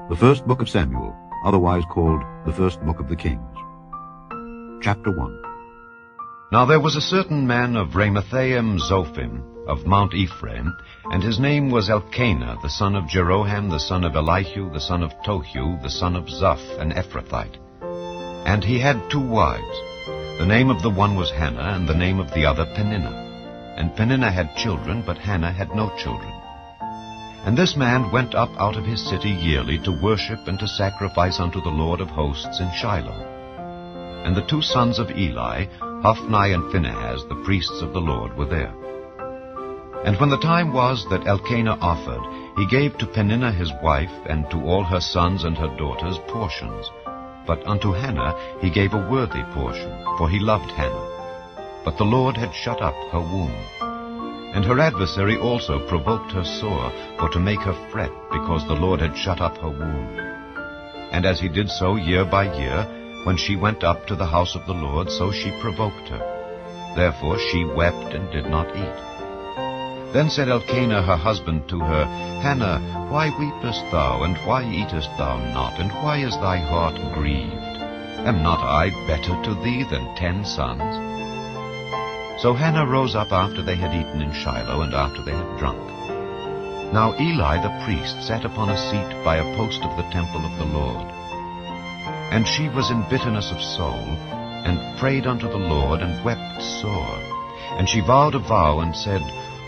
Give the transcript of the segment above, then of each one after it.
The first book of Samuel, otherwise called the first book of the Kings. Chapter 1. Now there was a certain man of Ramathaim Zophim, of Mount Ephraim, and his name was Elkanah, the son of Jeroham, the son of Elihu, the son of Tohu, the son of Zuph, an Ephrathite. And he had 2 wives. The name of the one was Hannah, and the name of the other Peninnah. And Peninnah had children, but Hannah had no children. And this man went up out of his city yearly to worship and to sacrifice unto the Lord of hosts in Shiloh. And the 2 sons of Eli, Hophni and Phinehas, the priests of the Lord, were there. And when the time was that Elkanah offered, he gave to Peninnah his wife, and to all her sons and her daughters portions. But unto Hannah he gave a worthy portion, for he loved Hannah. But the Lord had shut up her womb. And her adversary also provoked her sore, for to make her fret, because the Lord had shut up her womb. And as he did so year by year, when she went up to the house of the Lord, so she provoked her. Therefore she wept and did not eat. Then said Elkanah her husband to her, Hannah, why weepest thou, and why eatest thou not, and why is thy heart grieved? Am not I better to thee than 10 sons? So Hannah rose up after they had eaten in Shiloh, and after they had drunk. Now Eli the priest sat upon a seat by a post of the temple of the Lord. And she was in bitterness of soul, and prayed unto the Lord, and wept sore. And she vowed a vow, and said,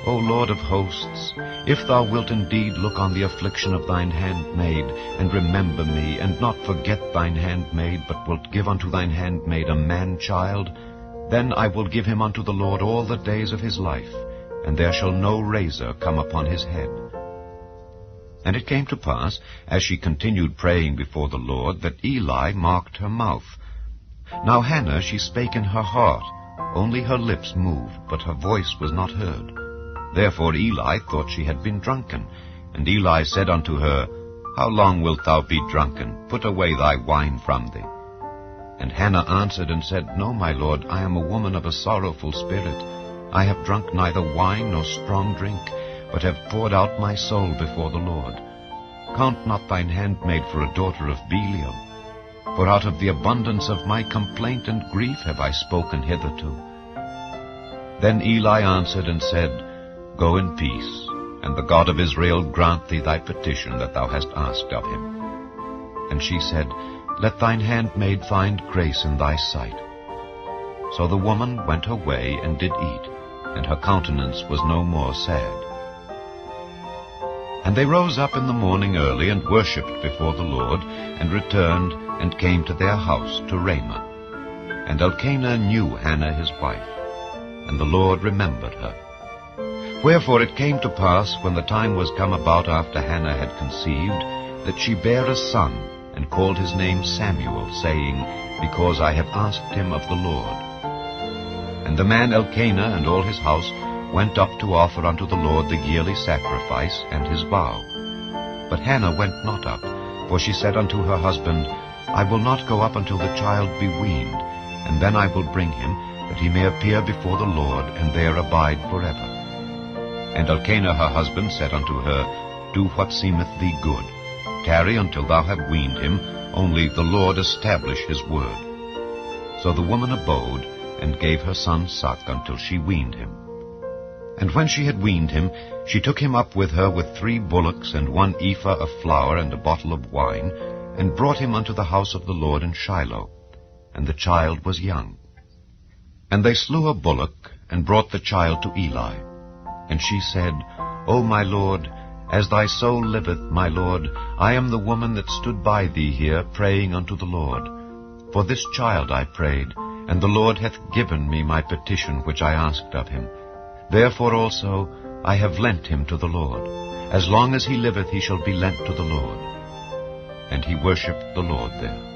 O Lord of hosts, if thou wilt indeed look on the affliction of thine handmaid, and remember me, and not forget thine handmaid, but wilt give unto thine handmaid a man-child, then I will give him unto the Lord all the days of his life, and there shall no razor come upon his head. And it came to pass, as she continued praying before the Lord, that Eli marked her mouth. Now Hannah, she spake in her heart, only her lips moved, but her voice was not heard. Therefore Eli thought she had been drunken. And Eli said unto her, How long wilt thou be drunken? Put away thy wine from thee. And Hannah answered and said, No, my lord, I am a woman of a sorrowful spirit. I have drunk neither wine nor strong drink, but have poured out my soul before the Lord. Count not thine handmaid for a daughter of Belial, for out of the abundance of my complaint and grief have I spoken hitherto. Then Eli answered and said, Go in peace, and the God of Israel grant thee thy petition that thou hast asked of him. And she said, Let thine handmaid find grace in thy sight. So the woman went her way and did eat, and her countenance was no more sad. And they rose up in the morning early, and worshipped before the Lord, and returned, and came to their house to Ramah. And Elkanah knew Hannah his wife, and the Lord remembered her. Wherefore it came to pass, when the time was come about after Hannah had conceived, that she bare a son, and called his name Samuel, saying, Because I have asked him of the Lord. And the man Elkanah and all his house went up to offer unto the Lord the yearly sacrifice and his vow. But Hannah went not up, for she said unto her husband, I will not go up until the child be weaned, and then I will bring him, that he may appear before the Lord, and there abide forever. And Elkanah her husband said unto her, Do what seemeth thee good. Tarry until thou have weaned him, only the Lord establish his word. So the woman abode, and gave her son suck until she weaned him. And when she had weaned him, she took him up with her with 3 bullocks, and 1 ephah of flour, and a bottle of wine, and brought him unto the house of the Lord in Shiloh. And the child was young. And they slew a bullock, and brought the child to Eli. And she said, O my Lord, as thy soul liveth, my Lord, I am the woman that stood by thee here, praying unto the Lord. For this child I prayed, and the Lord hath given me my petition which I asked of him. Therefore also I have lent him to the Lord. As long as he liveth he shall be lent to the Lord. And he worshipped the Lord there.